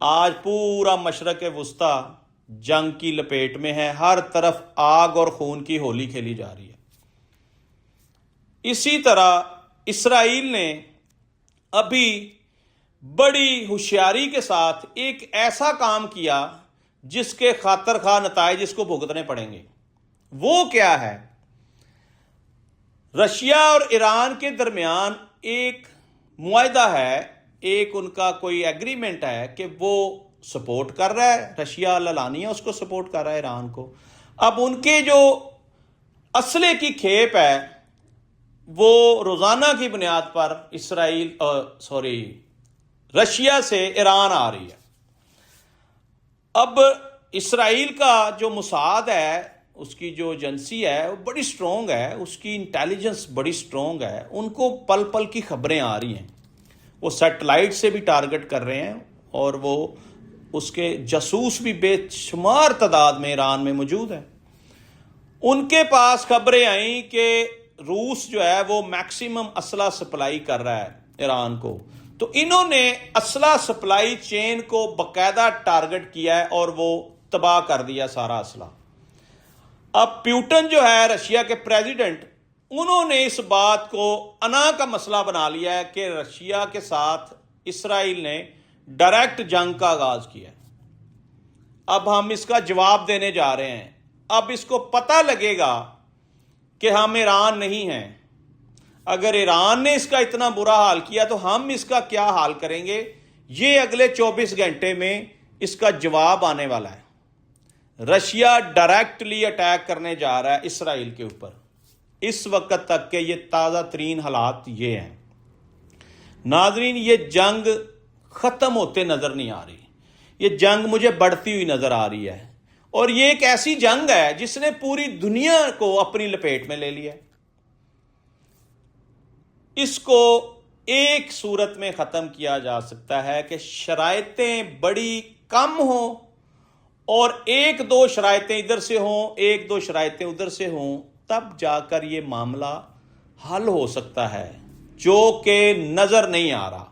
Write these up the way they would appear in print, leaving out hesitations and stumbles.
آج پورا مشرق وسطی جنگ کی لپیٹ میں ہے، ہر طرف آگ اور خون کی ہولی کھیلی جا رہی ہے۔ اسی طرح اسرائیل نے ابھی بڑی ہوشیاری کے ساتھ ایک ایسا کام کیا جس کے خاطر خواہ نتائج اس کو بھگتنے پڑیں گے۔ وہ کیا ہے؟ رشیا اور ایران کے درمیان ایک معاہدہ ہے، ایک ان کا کوئی ایگریمنٹ ہے کہ وہ سپورٹ کر رہا ہے، رشیا للانیہ اس کو سپورٹ کر رہا ہے ایران کو۔ اب ان کے جو اسلحے کی کھیپ ہے وہ روزانہ کی بنیاد پر رشیا سے ایران آ رہی ہے۔ اب اسرائیل کا جو موساد ہے، اس کی جو ایجنسی ہے وہ بڑی سٹرونگ ہے، اس کی انٹیلیجنس بڑی سٹرونگ ہے، ان کو پل پل کی خبریں آ رہی ہیں، وہ سیٹلائٹ سے بھی ٹارگٹ کر رہے ہیں اور وہ اس کے جاسوس بھی بے شمار تعداد میں ایران میں موجود ہیں۔ ان کے پاس خبریں آئیں کہ روس جو ہے وہ میکسیمم اسلحہ سپلائی کر رہا ہے ایران کو، تو انہوں نے اسلحہ سپلائی چین کو باقاعدہ ٹارگٹ کیا ہے اور وہ تباہ کر دیا سارا اسلحہ۔ اب پیوٹن جو ہے رشیا کے پریزیڈنٹ، انہوں نے اس بات کو انا کا مسئلہ بنا لیا ہے کہ رشیا کے ساتھ اسرائیل نے ڈائریکٹ جنگ کا آغاز کیا ہے۔ اب ہم اس کا جواب دینے جا رہے ہیں۔ اب اس کو پتہ لگے گا کہ ہم ایران نہیں ہیں۔ اگر ایران نے اس کا اتنا برا حال کیا تو ہم اس کا کیا حال کریں گے، یہ اگلے 24 گھنٹے میں اس کا جواب آنے والا ہے۔ رشیا ڈائریکٹلی اٹیک کرنے جا رہا ہے اسرائیل کے اوپر۔ اس وقت تک کے یہ تازہ ترین حالات یہ ہیں۔ ناظرین، یہ جنگ ختم ہوتے نظر نہیں آ رہی، یہ جنگ مجھے بڑھتی ہوئی نظر آ رہی ہے، اور یہ ایک ایسی جنگ ہے جس نے پوری دنیا کو اپنی لپیٹ میں لے لیا ہے۔ اس کو ایک صورت میں ختم کیا جا سکتا ہے کہ شرائطیں بڑی کم ہوں اور ایک دو شرائطیں ادھر سے ہوں، ایک دو شرائطیں ادھر سے ہوں، تب جا کر یہ معاملہ حل ہو سکتا ہے، جو کہ نظر نہیں آ رہا۔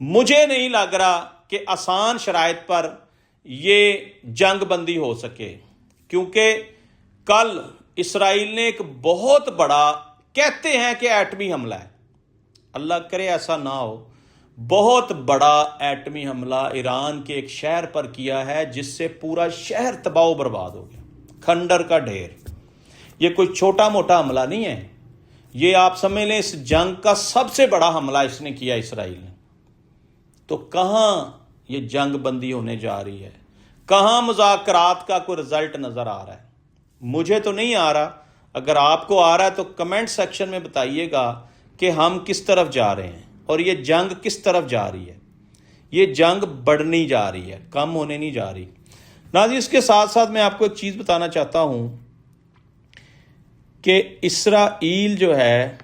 مجھے نہیں لگ رہا کہ آسان شرائط پر یہ جنگ بندی ہو سکے، کیونکہ کل اسرائیل نے ایک بہت بڑا، کہتے ہیں کہ ایٹمی حملہ ہے، اللہ کرے ایسا نہ ہو، بہت بڑا ایٹمی حملہ ایران کے ایک شہر پر کیا ہے، جس سے پورا شہر تباہ و برباد ہو گیا، کھنڈر کا ڈھیر۔ یہ کوئی چھوٹا موٹا حملہ نہیں ہے، یہ آپ سمجھ لیں اس جنگ کا سب سے بڑا حملہ اس نے کیا اسرائیل نے۔ تو کہاں یہ جنگ بندی ہونے جا رہی ہے؟ کہاں مذاکرات کا کوئی رزلٹ نظر آ رہا ہے؟ مجھے تو نہیں آ رہا۔ اگر آپ کو آ رہا ہے تو کمنٹ سیکشن میں بتائیے گا کہ ہم کس طرف جا رہے ہیں اور یہ جنگ کس طرف جا رہی ہے۔ یہ جنگ بڑھنی جا رہی ہے، کم ہونے نہیں جا رہی۔ ناظرین، اس کے ساتھ ساتھ میں آپ کو ایک چیز بتانا چاہتا ہوں کہ اسرائیل جو ہے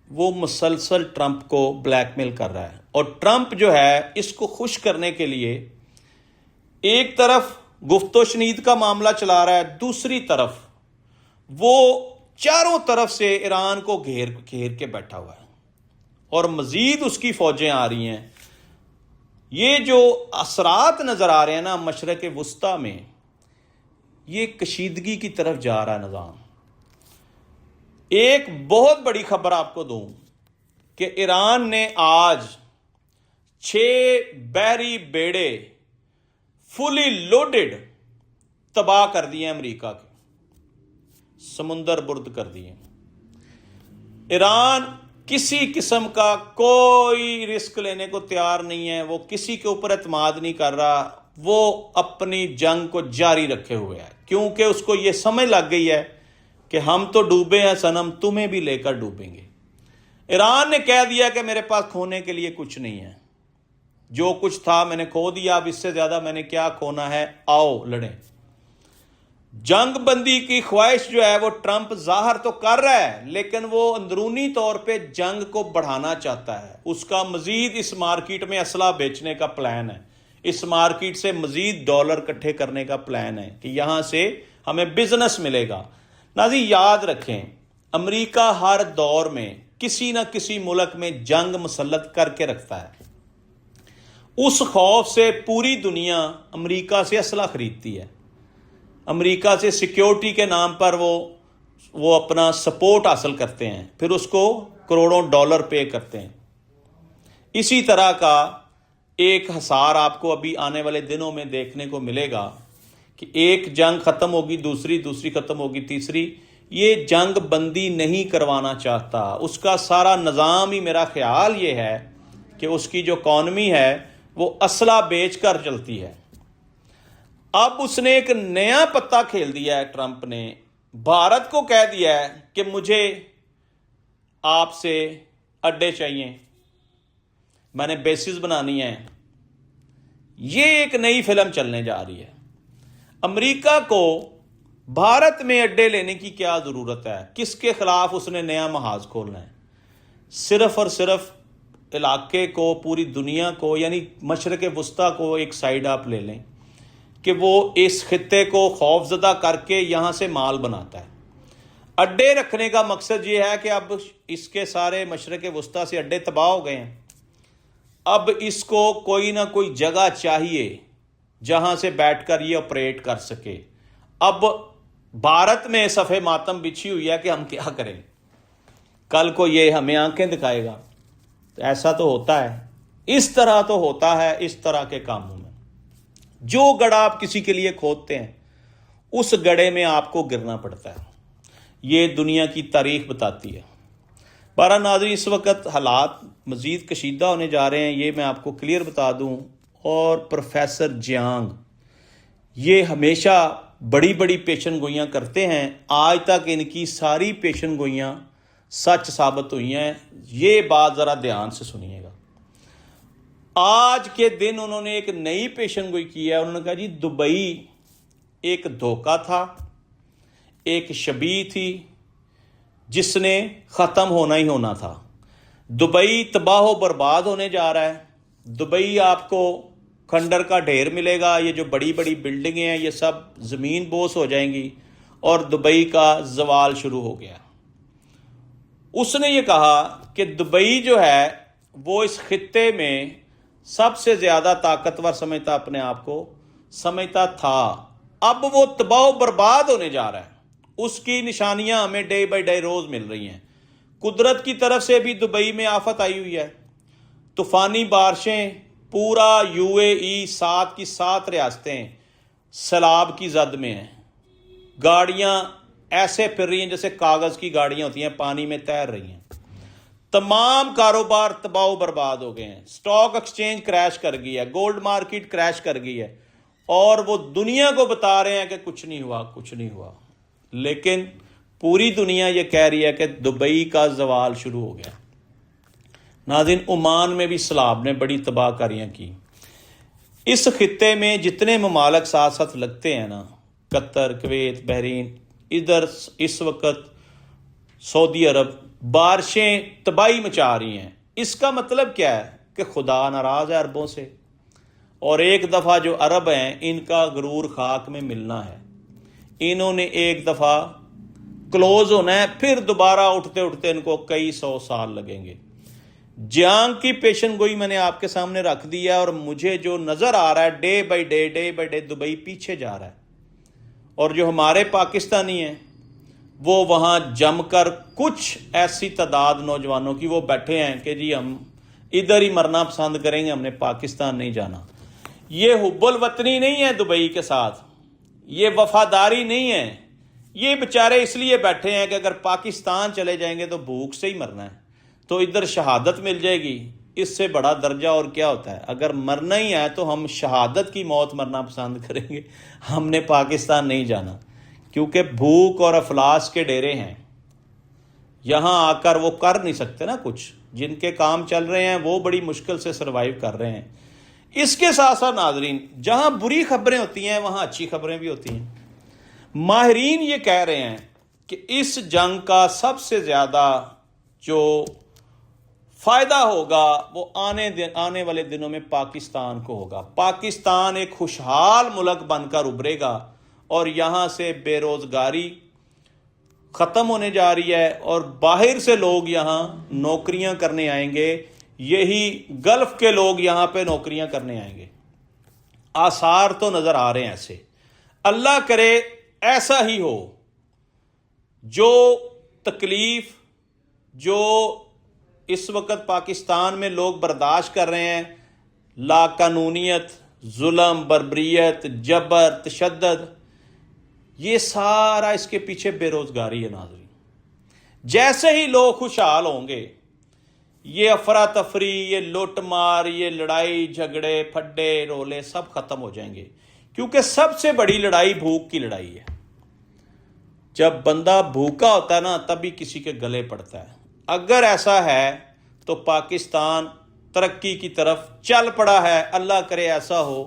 وہ مسلسل ٹرمپ کو بلیک میل کر رہا ہے، اور ٹرمپ جو ہے اس کو خوش کرنے کے لیے ایک طرف گفت و شنید کا معاملہ چلا رہا ہے، دوسری طرف وہ چاروں طرف سے ایران کو گھیر کے بیٹھا ہوا ہے، اور مزید اس کی فوجیں آ رہی ہیں۔ یہ جو اثرات نظر آ رہے ہیں نا مشرق وسطیٰ میں، یہ کشیدگی کی طرف جا رہا ہے نظام۔ ایک بہت بڑی خبر آپ کو دوں کہ ایران نے آج 6 بحری بیڑے فلی لوڈڈ تباہ کر دیے امریکہ کے، سمندر برد کر دیے۔ ایران کسی قسم کا کوئی رسک لینے کو تیار نہیں ہے، وہ کسی کے اوپر اعتماد نہیں کر رہا، وہ اپنی جنگ کو جاری رکھے ہوئے ہے، کیونکہ اس کو یہ سمجھ لگ گئی ہے کہ ہم تو ڈوبے ہیں صنم، تمہیں بھی لے کر ڈوبیں گے۔ ایران نے کہہ دیا کہ میرے پاس کھونے کے لیے کچھ نہیں ہے، جو کچھ تھا میں نے کھو دیا، اب اس سے زیادہ میں نے کیا کھونا ہے، آؤ لڑیں۔ جنگ بندی کی خواہش جو ہے وہ ٹرمپ ظاہر تو کر رہا ہے، لیکن وہ اندرونی طور پہ جنگ کو بڑھانا چاہتا ہے۔ اس کا مزید اس مارکیٹ میں اسلحہ بیچنے کا پلان ہے، اس مارکیٹ سے مزید ڈالر اکٹھے کرنے کا پلان ہے کہ یہاں سے ہمیں بزنس ملے گا۔ ناظرین، یاد رکھیں، امریکہ ہر دور میں کسی نہ کسی ملک میں جنگ مسلط کر کے رکھتا ہے۔ اس خوف سے پوری دنیا امریکہ سے اسلحہ خریدتی ہے، امریکہ سے سیکیورٹی کے نام پر وہ اپنا سپورٹ حاصل کرتے ہیں، پھر اس کو کروڑوں ڈالر پے کرتے ہیں۔ اسی طرح کا ایک حصار آپ کو ابھی آنے والے دنوں میں دیکھنے کو ملے گا کہ ایک جنگ ختم ہوگی، دوسری ختم ہوگی، تیسری۔ یہ جنگ بندی نہیں کروانا چاہتا، اس کا سارا نظام ہی میرا خیال یہ ہے کہ اس کی جو اکانومی ہے وہ اسلحہ بیچ کر چلتی ہے۔ اب اس نے ایک نیا پتا کھیل دیا ہے، ٹرمپ نے بھارت کو کہہ دیا ہے کہ مجھے آپ سے اڈے چاہیے، میں نے بیسز بنانی ہے۔ یہ ایک نئی فلم چلنے جا رہی ہے۔ امریکہ کو بھارت میں اڈے لینے کی کیا ضرورت ہے؟ کس کے خلاف اس نے نیا محاذ کھولنا ہے؟ صرف اور صرف علاقے کو، پوری دنیا کو، یعنی مشرق وسطیٰ کو ایک سائیڈ آپ لے لیں کہ وہ اس خطے کو خوف زدہ کر کے یہاں سے مال بناتا ہے۔ اڈے رکھنے کا مقصد یہ ہے کہ اب اس کے سارے مشرق وسطیٰ سے اڈے تباہ ہو گئے ہیں، اب اس کو کوئی نہ کوئی جگہ چاہیے جہاں سے بیٹھ کر یہ آپریٹ کر سکے۔ اب بھارت میں صفحہ ماتم بچھی ہوئی ہے کہ ہم کیا کریں، کل کو یہ ہمیں آنکھیں دکھائے گا۔ تو ایسا تو ہوتا ہے، اس طرح تو ہوتا ہے اس طرح کے کاموں میں۔ جو گڑھا آپ کسی کے لیے کھودتے ہیں اس گڑھے میں آپ کو گرنا پڑتا ہے، یہ دنیا کی تاریخ بتاتی ہے۔ بہرحال ناظرین، اس وقت حالات مزید کشیدہ ہونے جا رہے ہیں، یہ میں آپ کو کلیئر بتا دوں۔ اور پروفیسر جیانگ یہ ہمیشہ بڑی بڑی پیشن گوئیاں کرتے ہیں، آج تک ان کی ساری پیشن گوئیاں سچ ثابت ہوئی ہیں۔ یہ بات ذرا دھیان سے سنیے گا۔ آج کے دن انہوں نے ایک نئی پیشن گوئی کی ہے۔ انہوں نے کہا جی دبئی ایک دھوکہ تھا، ایک شبیہ تھی جس نے ختم ہونا ہی ہونا تھا۔ دبئی تباہ و برباد ہونے جا رہا ہے۔ دبئی آپ کو کھنڈر کا ڈھیر ملے گا، یہ جو بڑی بڑی بلڈنگیں ہیں یہ سب زمین بوس ہو جائیں گی، اور دبئی کا زوال شروع ہو گیا۔ اس نے یہ کہا کہ دبئی جو ہے وہ اس خطے میں سب سے زیادہ طاقتور سمجھتا، اپنے آپ کو سمجھتا تھا، اب وہ تباہ و برباد ہونے جا رہا ہے۔ اس کی نشانیاں ہمیں ڈے بائی ڈے روز مل رہی ہیں۔ قدرت کی طرف سے بھی دبئی میں آفت آئی ہوئی ہے، طوفانی بارشیں، پورا UAE 7 کی 7 ریاستیں سیلاب کی زد میں ہیں۔ گاڑیاں ایسے پھر رہی ہیں جیسے کاغذ کی گاڑیاں ہوتی ہیں، پانی میں تیر رہی ہیں۔ تمام کاروبار تباہ و برباد ہو گئے ہیں، سٹاک ایکسچینج کریش کر گئی ہے، گولڈ مارکیٹ کریش کر گئی ہے، اور وہ دنیا کو بتا رہے ہیں کہ کچھ نہیں ہوا، کچھ نہیں ہوا۔ لیکن پوری دنیا یہ کہہ رہی ہے کہ دبئی کا زوال شروع ہو گیا۔ ناظرین، عمان میں بھی سیلاب نے بڑی تباہ کاریاں کی۔ اس خطے میں جتنے ممالک ساتھ ساتھ لگتے ہیں نا، قطر، کویت، بحرین، ادھر اس وقت سعودی عرب، بارشیں تباہی مچا رہی ہیں۔ اس کا مطلب کیا ہے کہ خدا ناراض ہے عربوں سے، اور ایک دفعہ جو عرب ہیں ان کا غرور خاک میں ملنا ہے۔ انہوں نے ایک دفعہ کلوز ہونا ہے، پھر دوبارہ اٹھتے اٹھتے ان کو کئی 100 سال لگیں گے۔ جیانگ کی پیشن گوئی میں نے آپ کے سامنے رکھ دیا، اور مجھے جو نظر آ رہا ہے ڈے بائی ڈے دبئی پیچھے جا رہا ہے، اور جو ہمارے پاکستانی ہیں وہ وہاں جم کر کچھ ایسی تعداد نوجوانوں کی وہ بیٹھے ہیں کہ جی ہم ادھر ہی مرنا پسند کریں گے، ہم نے پاکستان نہیں جانا۔ یہ حب الوطنی نہیں ہے دبئی کے ساتھ، یہ وفاداری نہیں ہے۔ یہ بیچارے اس لیے بیٹھے ہیں کہ اگر پاکستان چلے جائیں گے تو بھوک سے ہی مرنا ہے، تو ادھر شہادت مل جائے گی، اس سے بڑا درجہ اور کیا ہوتا ہے؟ اگر مرنا ہی ہے تو ہم شہادت کی موت مرنا پسند کریں گے، ہم نے پاکستان نہیں جانا، کیونکہ بھوک اور افلاس کے ڈیرے ہیں۔ یہاں آ کر وہ کر نہیں سکتے نا کچھ، جن کے کام چل رہے ہیں وہ بڑی مشکل سے سروائیو کر رہے ہیں۔ اس کے ساتھ ساتھ ناظرین، جہاں بری خبریں ہوتی ہیں وہاں اچھی خبریں بھی ہوتی ہیں۔ ماہرین یہ کہہ رہے ہیں کہ اس جنگ کا سب سے زیادہ جو فائدہ ہوگا وہ آنے والے دنوں میں پاکستان کو ہوگا۔ پاکستان ایک خوشحال ملک بن کر ابھرے گا، اور یہاں سے بے روزگاری ختم ہونے جا رہی ہے، اور باہر سے لوگ یہاں نوکریاں کرنے آئیں گے۔ یہی گلف کے لوگ یہاں پہ نوکریاں کرنے آئیں گے. آثار تو نظر آ رہے ہیں ایسے. اللہ کرے ایسا ہی ہو. جو تکلیف جو اس وقت پاکستان میں لوگ برداشت کر رہے ہیں، لا قانونیت، ظلم، بربریت، جبر، تشدد، یہ سارا اس کے پیچھے بے روزگاری ہے. ناظرین، جیسے ہی لوگ خوشحال ہوں گے، یہ افراتفری، یہ لوٹ مار، یہ لڑائی جھگڑے پھڈے رولے سب ختم ہو جائیں گے. کیونکہ سب سے بڑی لڑائی بھوک کی لڑائی ہے. جب بندہ بھوکا ہوتا ہے نا، تبھی کسی کے گلے پڑتا ہے. اگر ایسا ہے تو پاکستان ترقی کی طرف چل پڑا ہے. اللہ کرے ایسا ہو.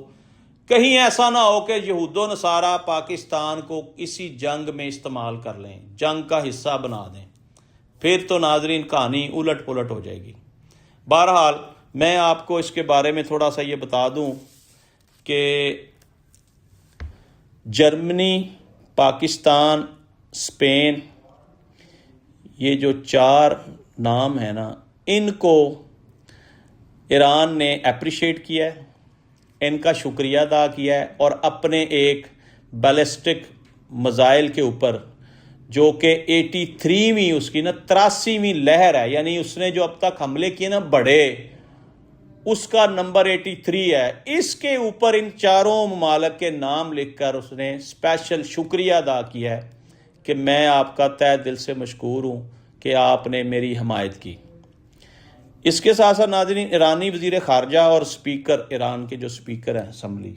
کہیں ایسا نہ ہو کہ یہود و نصارہ پاکستان کو اسی جنگ میں استعمال کر لیں، جنگ کا حصہ بنا دیں. پھر تو ناظرین کہانی الٹ پلٹ ہو جائے گی. بہرحال میں آپ کو اس کے بارے میں تھوڑا سا یہ بتا دوں کہ جرمنی، پاکستان، اسپین، یہ جو 4 نام ہیں نا، ان کو ایران نے اپریشیٹ کیا ہے، ان کا شکریہ ادا کیا ہے، اور اپنے ایک بیلسٹک میزائل کے اوپر، جو کہ 83ویں اس کی نا 83ویں لہر ہے، یعنی اس نے جو اب تک حملے کیے نا بڑے، اس کا نمبر 83 ہے. اس کے اوپر ان 4 ممالک کے نام لکھ کر اس نے اسپیشل شکریہ ادا کیا ہے کہ میں آپ کا تہ دل سے مشکور ہوں کہ آپ نے میری حمایت کی. اس کے ساتھ ساتھ ناظرین، ایرانی وزیر خارجہ اور سپیکر، ایران کے جو سپیکر ہیں اسمبلی،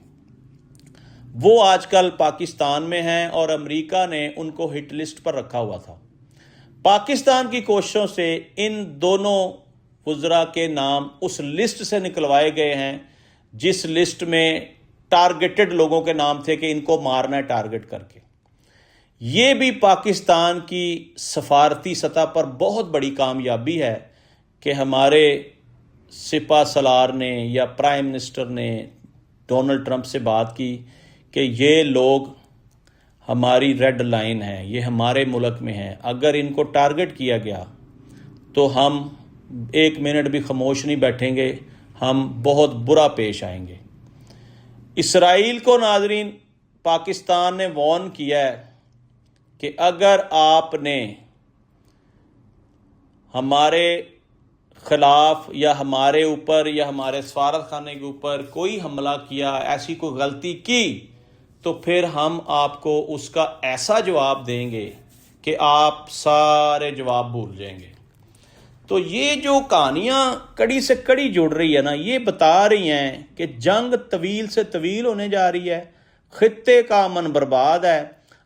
وہ آج کل پاکستان میں ہیں اور امریکہ نے ان کو ہٹ لسٹ پر رکھا ہوا تھا. پاکستان کی کوششوں سے ان دونوں وزراء کے نام اس لسٹ سے نکلوائے گئے ہیں جس لسٹ میں ٹارگیٹڈ لوگوں کے نام تھے کہ ان کو مارنا ہے ٹارگٹ کر کے. یہ بھی پاکستان کی سفارتی سطح پر بہت بڑی کامیابی ہے کہ ہمارے سپہ سالار نے یا پرائم منسٹر نے ڈونلڈ ٹرمپ سے بات کی کہ یہ لوگ ہماری ریڈ لائن ہے، یہ ہمارے ملک میں ہیں، اگر ان کو ٹارگٹ کیا گیا تو ہم 1 منٹ بھی خاموش نہیں بیٹھیں گے، ہم بہت برا پیش آئیں گے. اسرائیل کو ناظرین پاکستان نے وارن کیا ہے کہ اگر آپ نے ہمارے خلاف یا ہمارے اوپر یا ہمارے سفارت خانے کے اوپر کوئی حملہ کیا، ایسی کوئی غلطی کی، تو پھر ہم آپ کو اس کا ایسا جواب دیں گے کہ آپ سارے جواب بھول جائیں گے. تو یہ جو کہانیاں کڑی سے کڑی جڑ رہی ہے نا، یہ بتا رہی ہیں کہ جنگ طویل سے طویل ہونے جا رہی ہے، خطے کا امن برباد ہے.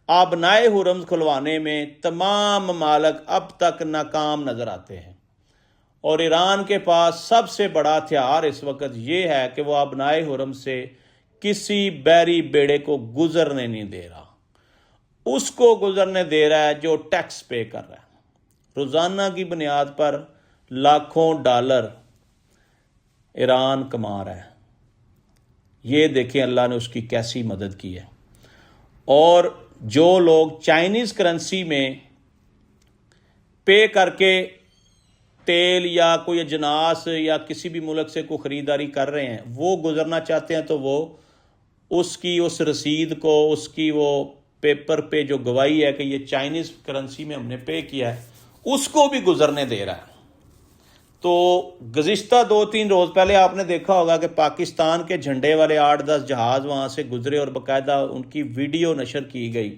آبنائے حرم کھلوانے میں تمام ممالک اب تک ناکام نظر آتے ہیں، اور ایران کے پاس سب سے بڑا ہتھیار اس وقت یہ ہے کہ وہ آبنائے حرم سے کسی بیری بیڑے کو گزرنے نہیں دے رہا. اس کو گزرنے دے رہا ہے جو ٹیکس پے کر رہا ہے. روزانہ کی بنیاد پر لاکھوں ڈالر ایران کما رہا ہے. یہ دیکھیں اللہ نے اس کی کیسی مدد کی ہے. اور جو لوگ چائنیز کرنسی میں پے کر کے تیل یا کوئی اجناس یا کسی بھی ملک سے کوئی خریداری کر رہے ہیں، وہ گزرنا چاہتے ہیں تو وہ اس کی اس رسید کو، اس کی وہ پیپر پہ جو گواہی ہے کہ یہ چائنیز کرنسی میں ہم نے پے کیا ہے، اس کو بھی گزرنے دے رہا ہے. تو گزشتہ 2-3 روز پہلے آپ نے دیکھا ہوگا کہ پاکستان کے جھنڈے والے 8-10 جہاز وہاں سے گزرے اور باقاعدہ ان کی ویڈیو نشر کی گئی.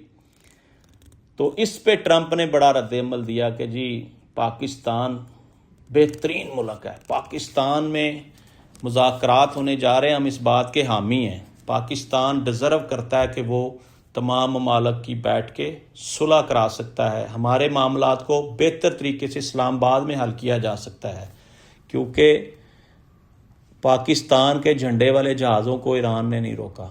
تو اس پہ ٹرمپ نے بڑا رد عمل دیا کہ جی پاکستان بہترین ملک ہے، پاکستان میں مذاکرات ہونے جا رہے ہیں، ہم اس بات کے حامی ہیں. پاکستان ڈیزرو کرتا ہے کہ وہ تمام ممالک کی بیٹھ کے صلح کرا سکتا ہے، ہمارے معاملات کو بہتر طریقے سے اسلام آباد میں حل کیا جا سکتا ہے، کیونکہ پاکستان کے جھنڈے والے جہازوں کو ایران نے نہیں روکا.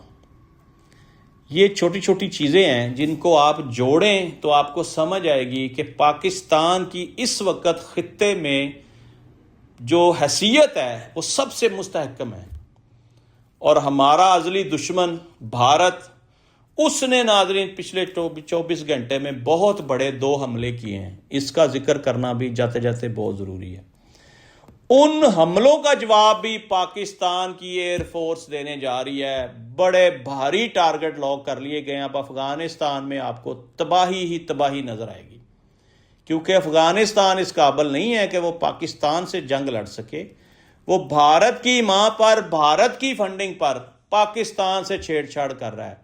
یہ چھوٹی چھوٹی چیزیں ہیں جن کو آپ جوڑیں تو آپ کو سمجھ آئے گی کہ پاکستان کی اس وقت خطے میں جو حیثیت ہے وہ سب سے مستحکم ہے. اور ہمارا ازلی دشمن بھارت، اس نے ناظرین پچھلے 24 گھنٹے میں بہت بڑے 2 حملے کیے ہیں. اس کا ذکر کرنا بھی جاتے جاتے بہت ضروری ہے. ان حملوں کا جواب بھی پاکستان کی ایئر فورس دینے جا رہی ہے. بڑے بھاری ٹارگٹ لاک کر لیے گئے ہیں. اب افغانستان میں آپ کو تباہی ہی تباہی نظر آئے گی، کیونکہ افغانستان اس قابل نہیں ہے کہ وہ پاکستان سے جنگ لڑ سکے. وہ بھارت کی ماں پر، بھارت کی فنڈنگ پر پاکستان سے چھیڑ چھاڑ کر رہا ہے.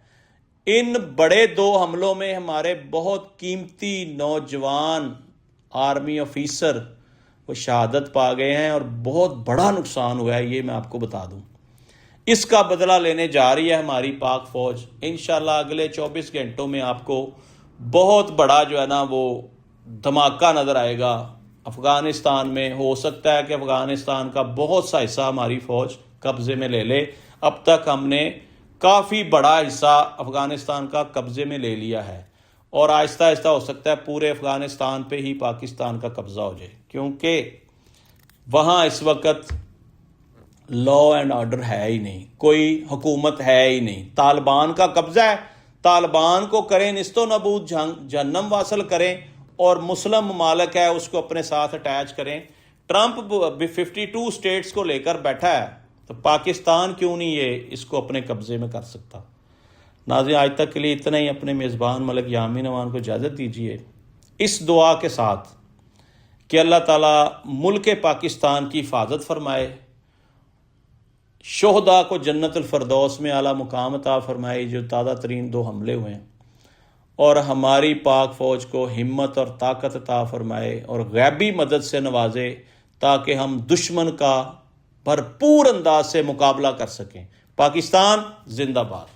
ان بڑے 2 حملوں میں ہمارے بہت قیمتی نوجوان آرمی آفیسر وہ شہادت پا گئے ہیں اور بہت بڑا نقصان ہوا ہے، یہ میں آپ کو بتا دوں. اس کا بدلہ لینے جا رہی ہے ہماری پاک فوج. انشاءاللہ اگلے 24 گھنٹوں میں آپ کو بہت بڑا جو ہے نا وہ دھماکہ نظر آئے گا افغانستان میں. ہو سکتا ہے کہ افغانستان کا بہت سا حصہ ہماری فوج قبضے میں لے لے. اب تک ہم نے کافی بڑا حصہ افغانستان کا قبضے میں لے لیا ہے، اور آہستہ آہستہ ہو سکتا ہے پورے افغانستان پہ ہی پاکستان کا قبضہ ہو جائے، کیونکہ وہاں اس وقت لا اینڈ آرڈر ہے ہی نہیں، کوئی حکومت ہے ہی نہیں. طالبان کا قبضہ ہے. طالبان کو کریں نست و نبود، جہنم واصل کریں، اور مسلم ممالک ہے اس کو اپنے ساتھ اٹیچ کریں. ٹرمپ 52 اسٹیٹس کو لے کر بیٹھا ہے، تو پاکستان کیوں نہیں یہ اس کو اپنے قبضے میں کر سکتا. ناظرین، آج تک کے لیے اتنا ہی. اپنے میزبان ملک یامین امان کو اجازت دیجیے اس دعا کے ساتھ کہ اللہ تعالیٰ ملک پاکستان کی حفاظت فرمائے، شہداء کو جنت الفردوس میں اعلیٰ مقام عطا فرمائے جو تازہ ترین 2 حملے ہوئے ہیں، اور ہماری پاک فوج کو ہمت اور طاقت عطا فرمائے اور غیبی مدد سے نوازے تاکہ ہم دشمن کا بھرپور انداز سے مقابلہ کر سکیں. پاکستان زندہ باد.